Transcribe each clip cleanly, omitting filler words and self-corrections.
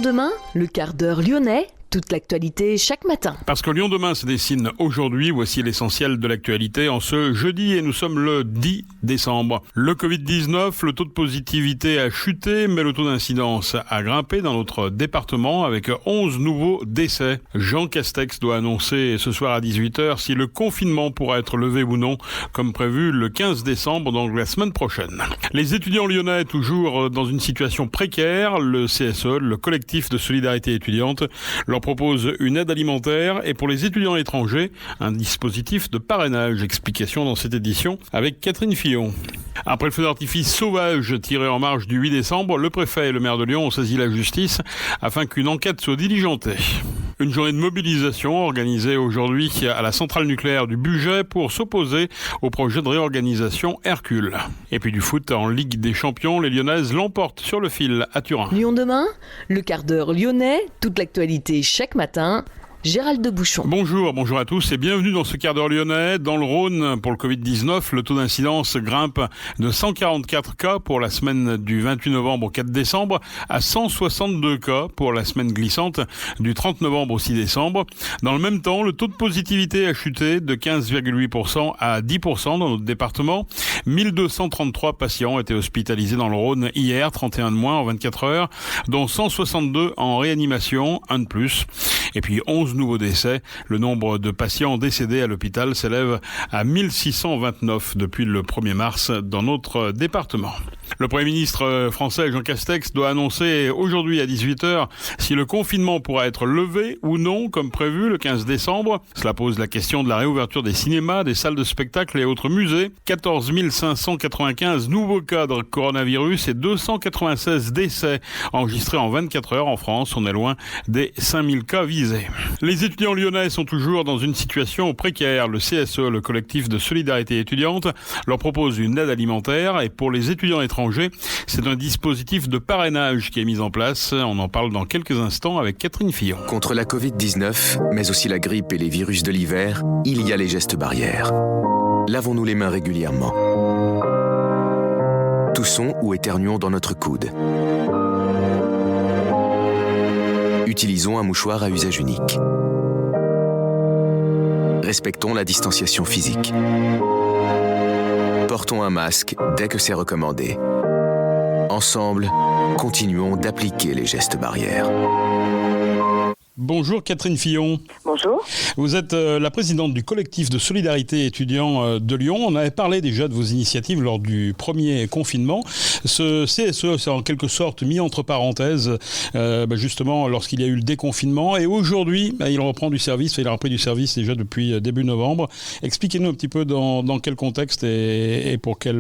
demain, le quart d'heure lyonnais, toute l'actualité chaque matin. Parce que Lyon demain se dessine aujourd'hui, voici l'essentiel de l'actualité en ce jeudi et nous sommes le 10 décembre. Le Covid-19, le taux de positivité a chuté, mais le taux d'incidence a grimpé dans notre département avec 11 nouveaux décès. Jean Castex doit annoncer ce soir à 18h si le confinement pourra être levé ou non, comme prévu le 15 décembre, donc la semaine prochaine. Les étudiants lyonnais, toujours dans une situation précaire, le CSE, le collectif de solidarité étudiante, leur propose une aide alimentaire et pour les étudiants étrangers, un dispositif de parrainage. Explication dans cette édition avec Catherine Fillon. Après le feu d'artifice sauvage tiré en marge du 8 décembre, le préfet et le maire de Lyon ont saisi la justice afin qu'une enquête soit diligentée. Une journée de mobilisation organisée aujourd'hui à la centrale nucléaire du Bugey pour s'opposer au projet de réorganisation Hercule. Et puis du foot en Ligue des Champions, les Lyonnaises l'emportent sur le fil à Turin. Lyon demain, le quart d'heure lyonnais, toute l'actualité chaque matin. Gérald de Bouchon. Bonjour à tous et bienvenue dans ce quart d'heure lyonnais. Dans le Rhône, pour le Covid-19, le taux d'incidence grimpe de 144 cas pour la semaine du 28 novembre au 4 décembre à 162 cas pour la semaine glissante du 30 novembre au 6 décembre. Dans le même temps, le taux de positivité a chuté de 15,8% à 10% dans notre département. 1233 patients étaient hospitalisés dans le Rhône hier, 31 de moins en 24 heures, dont 162 en réanimation, un de plus. Et puis 11 nouveaux décès. Le nombre de patients décédés à l'hôpital s'élève à 1629 depuis le 1er mars dans notre département. Le Premier ministre français Jean Castex doit annoncer aujourd'hui à 18h si le confinement pourra être levé ou non comme prévu le 15 décembre. Cela pose la question de la réouverture des cinémas, des salles de spectacle et autres musées. 14 595 nouveaux cas de coronavirus et 296 décès enregistrés en 24 heures en France. On est loin des 5000 cas visés. Les étudiants lyonnais sont toujours dans une situation précaire. Le CSE, le collectif de solidarité étudiante, leur propose une aide alimentaire et pour les étudiants étrangers, c'est un dispositif de parrainage qui est mis en place. On en parle dans quelques instants avec Catherine Fillon. Contre la Covid-19, mais aussi la grippe et les virus de l'hiver, il y a les gestes barrières. Lavons-nous les mains régulièrement. Toussons ou éternuons dans notre coude. Utilisons un mouchoir à usage unique. Respectons la distanciation physique. Portons un masque dès que c'est recommandé. Ensemble, continuons d'appliquer les gestes barrières. Bonjour Catherine Fillon. Bonjour. Vous êtes la présidente du collectif de solidarité étudiant de Lyon. On avait parlé déjà de vos initiatives lors du premier confinement. Ce CSE s'est en quelque sorte mis entre parenthèses justement lorsqu'il y a eu le déconfinement et aujourd'hui il reprend du service. Il a repris du service déjà depuis début novembre. Expliquez-nous un petit peu dans quel contexte et pour quel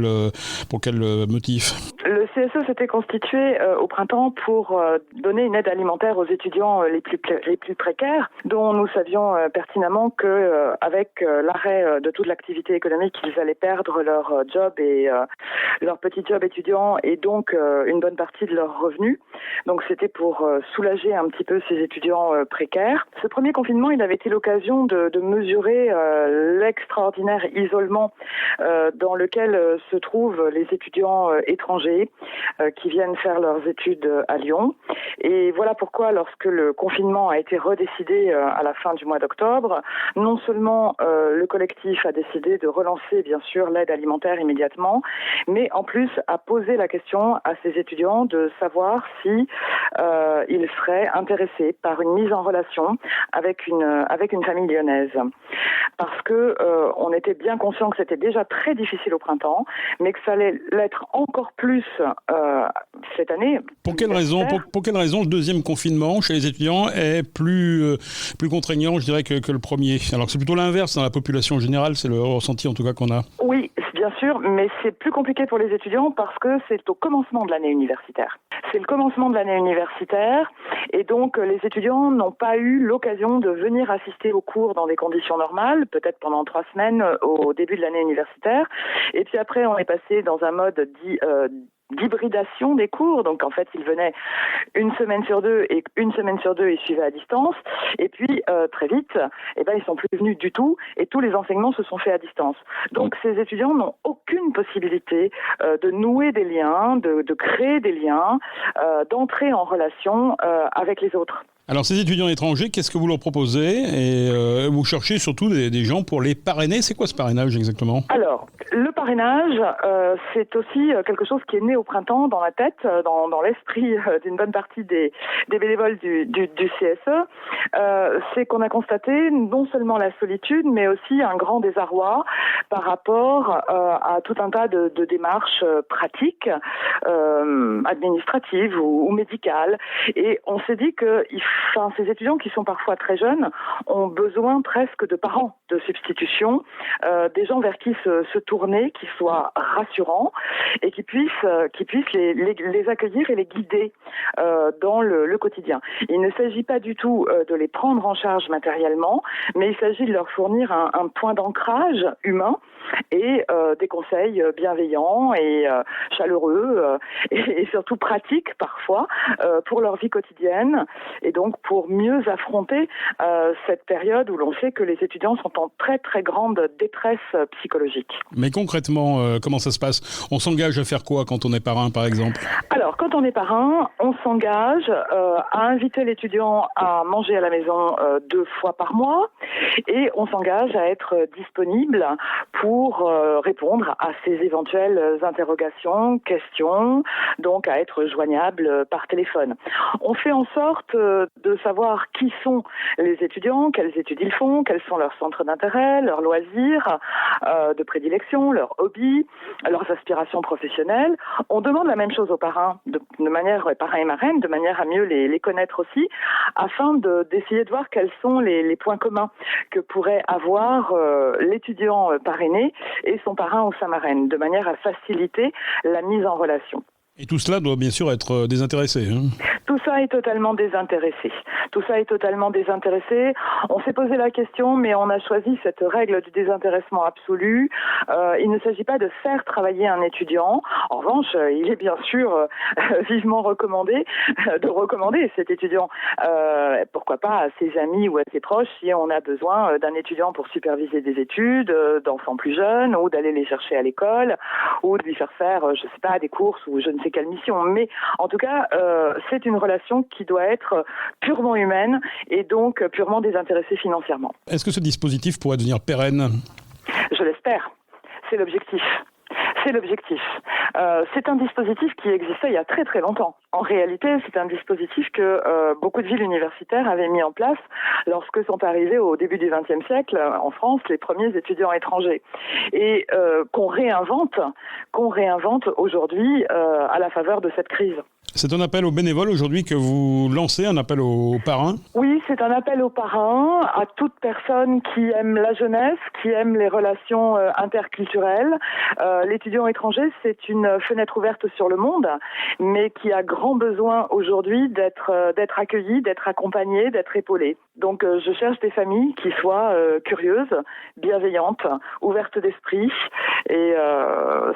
motif. Le CSE s'était constitué au printemps pour donner une aide alimentaire aux étudiants les plus précaires, dont nous savions pertinemment que avec l'arrêt de toute l'activité économique, ils allaient perdre leur job et leur petit job étudiant et donc une bonne partie de leurs revenus. Donc c'était pour soulager un petit peu ces étudiants précaires. Ce premier confinement, il avait été l'occasion de mesurer l'extraordinaire isolement dans lequel se trouvent les étudiants étrangers qui viennent faire leurs études à Lyon. Et voilà pourquoi, lorsque le confinement a été redécidé à la fin du mois d'octobre, non seulement le collectif a décidé de relancer bien sûr l'aide alimentaire immédiatement, mais en plus a posé la question à ses étudiants de savoir si ils seraient intéressés par une mise en relation avec une famille lyonnaise. Parce que on était bien conscient que c'était déjà très difficile au printemps, mais que ça allait l'être encore plus cette année. Pour quelle raison le deuxième confinement chez les étudiants est plus contraignant, je dirais, que le premier? Alors c'est plutôt l'inverse dans la population générale, c'est le ressenti en tout cas qu'on a. Oui, bien sûr, mais c'est plus compliqué pour les étudiants parce que c'est au commencement de l'année universitaire. C'est le commencement de l'année universitaire et donc les étudiants n'ont pas eu l'occasion de venir assister aux cours dans des conditions normales, peut-être pendant 3 semaines au début de l'année universitaire. Et puis après, on est passé dans un mode dit d'hybridation des cours. Donc en fait, ils venaient une semaine sur deux et une semaine sur deux, ils suivaient à distance. Et puis très vite, ils sont plus venus du tout et tous les enseignements se sont faits à distance. Donc ces étudiants n'ont aucune possibilité de nouer des liens, de créer des liens, d'entrer en relation avec les autres. Alors ces étudiants étrangers, qu'est-ce que vous leur proposez? Et vous cherchez surtout des gens pour les parrainer. C'est quoi ce parrainage exactement? Alors, le parrainage, c'est aussi quelque chose qui est né au printemps dans la tête, dans l'esprit d'une bonne partie des bénévoles du CSE. C'est qu'on a constaté non seulement la solitude, mais aussi un grand désarroi par rapport à tout un tas de démarches pratiques, administratives ou médicales. Et on s'est dit que ces étudiants qui sont parfois très jeunes ont besoin presque de parents de substitution, des gens vers qui se tourner, qui soient rassurants et qui puissent les accueillir et les guider dans le quotidien. Il ne s'agit pas du tout de les prendre en charge matériellement, mais il s'agit de leur fournir un point d'ancrage humain et des conseils bienveillants et chaleureux et surtout pratiques parfois pour leur vie quotidienne et donc pour mieux affronter cette période où l'on sait que les étudiants sont en très très grande détresse psychologique. Mais concrètement, comment ça se passe? On s'engage à faire quoi quand on est parrain par exemple? Alors quand on est parrain, on s'engage à inviter l'étudiant à manger à la maison 2 fois par mois et on s'engage à être disponible pour répondre à ses éventuelles interrogations, questions, donc à être joignable par téléphone. On fait en sorte de savoir qui sont les étudiants, quelles études ils font, quels sont leurs centres d'intérêt, leurs loisirs de prédilection, leurs hobbies, leurs aspirations professionnelles. On demande la même chose aux parrains, de manière parrains et marraines, de manière à mieux les connaître aussi, afin d'essayer de voir quels sont les points communs que pourrait avoir l'étudiant parrainé et son parrain ou sa marraine, de manière à faciliter la mise en relation. Et tout cela doit bien sûr être désintéressé. Tout ça est totalement désintéressé. On s'est posé la question, mais on a choisi cette règle du désintéressement absolu. Il ne s'agit pas de faire travailler un étudiant. En revanche, il est bien sûr vivement recommandé de recommander cet étudiant. Pourquoi pas à ses amis ou à ses proches si on a besoin d'un étudiant pour superviser des études, d'enfants plus jeunes, ou d'aller les chercher à l'école, ou de lui faire faire, des courses ou je ne sais quelle mission. Mais en tout cas, c'est une relation qui doit être purement humaine et donc purement désintéressée financièrement. Est-ce que ce dispositif pourrait devenir pérenne? Je l'espère. C'est l'objectif. C'est un dispositif qui existait il y a très très longtemps. En réalité, c'est un dispositif que beaucoup de villes universitaires avaient mis en place lorsque sont arrivés au début du XXe siècle en France les premiers étudiants étrangers et qu'on réinvente aujourd'hui à la faveur de cette crise. C'est un appel aux bénévoles aujourd'hui que vous lancez, un appel aux parrains? Oui, c'est un appel aux parrains, à toute personne qui aime la jeunesse, qui aime les relations interculturelles. L'étudiant étranger, c'est une fenêtre ouverte sur le monde, mais qui a grand besoin aujourd'hui d'être accueilli, d'être accompagné, d'être épaulé. Donc je cherche des familles qui soient curieuses, bienveillantes, ouvertes d'esprit et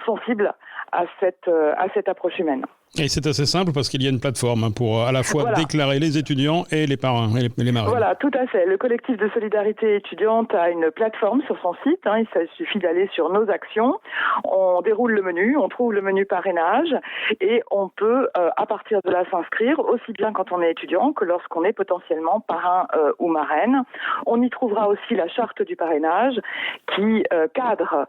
sensibles à cette approche humaine. Et c'est assez simple parce qu'il y a une plateforme pour à la fois déclarer les étudiants et les parrains et les marraines. Voilà, tout à fait. Le collectif de solidarité étudiante a une plateforme sur son site. Il suffit d'aller sur nos actions. On déroule le menu, on trouve le menu parrainage et on peut à partir de là s'inscrire aussi bien quand on est étudiant que lorsqu'on est potentiellement parrain ou marraine. On y trouvera aussi la charte du parrainage qui cadre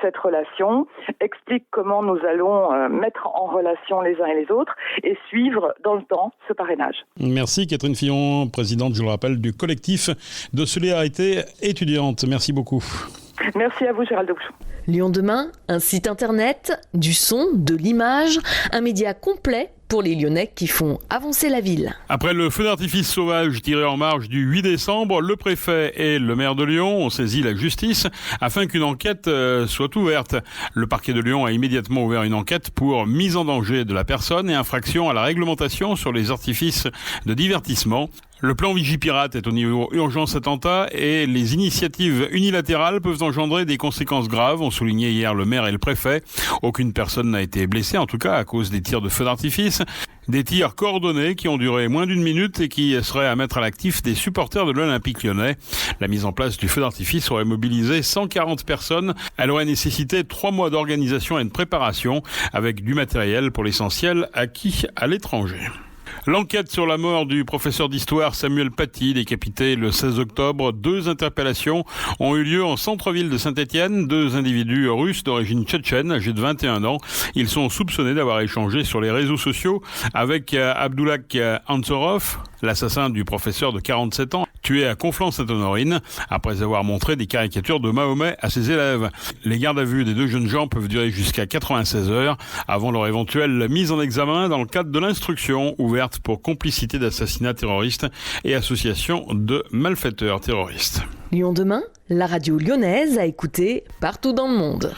cette relation, explique comment nous allons mettre en relation les uns et les autres et suivre dans le temps ce parrainage. Merci Catherine Fillon, présidente, je le rappelle, du collectif de solidarité étudiante. Merci beaucoup. Merci à vous Gérald de Bouchon. Lyon demain, un site internet, du son, de l'image, un média complet pour les Lyonnais qui font avancer la ville. Après le feu d'artifice sauvage tiré en marge du 8 décembre, le préfet et le maire de Lyon ont saisi la justice afin qu'une enquête soit ouverte. Le parquet de Lyon a immédiatement ouvert une enquête pour mise en danger de la personne et infraction à la réglementation sur les artifices de divertissement. Le plan Vigipirate est au niveau urgence attentat et les initiatives unilatérales peuvent engendrer des conséquences graves, ont souligné hier le maire et le préfet. Aucune personne n'a été blessée, en tout cas à cause des tirs de feu d'artifice. Des tirs coordonnés qui ont duré moins d'une minute et qui seraient à mettre à l'actif des supporters de l'Olympique lyonnais. La mise en place du feu d'artifice aurait mobilisé 140 personnes. Elle aurait nécessité 3 mois d'organisation et de préparation avec du matériel pour l'essentiel acquis à l'étranger. L'enquête sur la mort du professeur d'histoire Samuel Paty, décapité le 16 octobre. 2 interpellations ont eu lieu en centre-ville de Saint-Étienne. 2 individus russes d'origine tchétchène, âgés de 21 ans. Ils sont soupçonnés d'avoir échangé sur les réseaux sociaux avec Abdullah Ansorov, l'assassin du professeur de 47 ans, tué à Conflans-Sainte-Honorine, après avoir montré des caricatures de Mahomet à ses élèves. Les gardes à vue des 2 jeunes gens peuvent durer jusqu'à 96 heures avant leur éventuelle mise en examen dans le cadre de l'instruction ouverte pour complicité d'assassinat terroriste et association de malfaiteurs terroristes. Lyon demain, la radio lyonnaise à écouter partout dans le monde.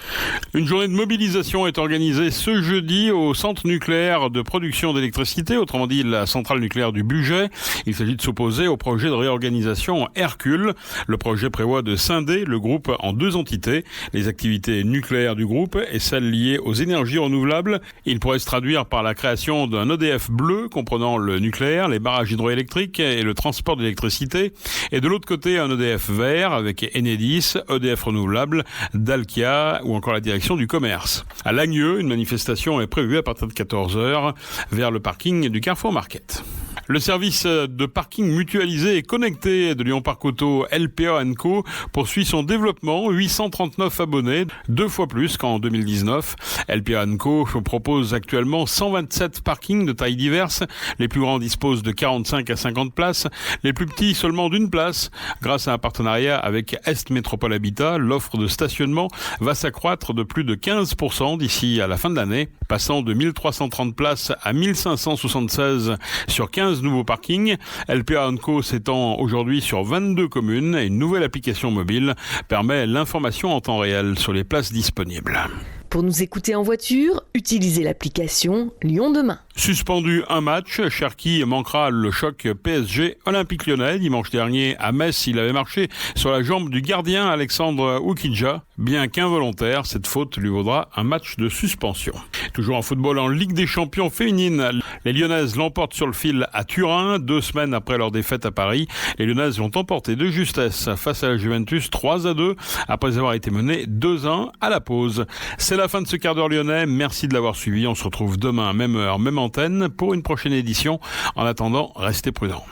Une journée de mobilisation est organisée ce jeudi au centre nucléaire de production d'électricité, autrement dit la centrale nucléaire du Bugey. Il s'agit de s'opposer au projet de réorganisation Hercule. Le projet prévoit de scinder le groupe en 2 entités, les activités nucléaires du groupe et celles liées aux énergies renouvelables. Il pourrait se traduire par la création d'un EDF bleu comprenant le nucléaire, les barrages hydroélectriques et le transport d'électricité. Et de l'autre côté, un EDF vert avec Enedis, EDF renouvelable, Dalkia ou encore la direction du commerce. À Lagneux, une manifestation est prévue à partir de 14h vers le parking du Carrefour Market. Le service de parking mutualisé et connecté de Lyon Parc Auto LPA & Co poursuit son développement. 839 abonnés, 2 fois plus qu'en 2019. LPA & Co propose actuellement 127 parkings de tailles diverses. Les plus grands disposent de 45 à 50 places. Les plus petits seulement d'1 place. Grâce à un partenariat avec Est Métropole Habitat, l'offre de stationnement va s'accroître de plus de 15% d'ici à la fin de l'année, passant de 1330 places à 1576 sur 15 nouveaux parkings. LPA & Co s'étend aujourd'hui sur 22 communes et une nouvelle application mobile permet l'information en temps réel sur les places disponibles. Pour nous écouter en voiture, utilisez l'application Lyon demain. Suspendu un match, Cherki manquera le choc PSG Olympique Lyonnais. Dimanche dernier à Metz, il avait marché sur la jambe du gardien Alexandre Oukidja. Bien qu'involontaire, cette faute lui vaudra un match de suspension. Toujours en football, en Ligue des Champions féminine, les Lyonnaises l'emportent sur le fil à Turin. 2 semaines après leur défaite à Paris, les Lyonnaises l'ont emporté de justesse face à la Juventus 3-2 après avoir été menées 2-1 à la pause. C'est la fin de ce quart d'heure lyonnais. Merci de l'avoir suivi. On se retrouve demain, même heure, même antenne, pour une prochaine édition. En attendant, restez prudents.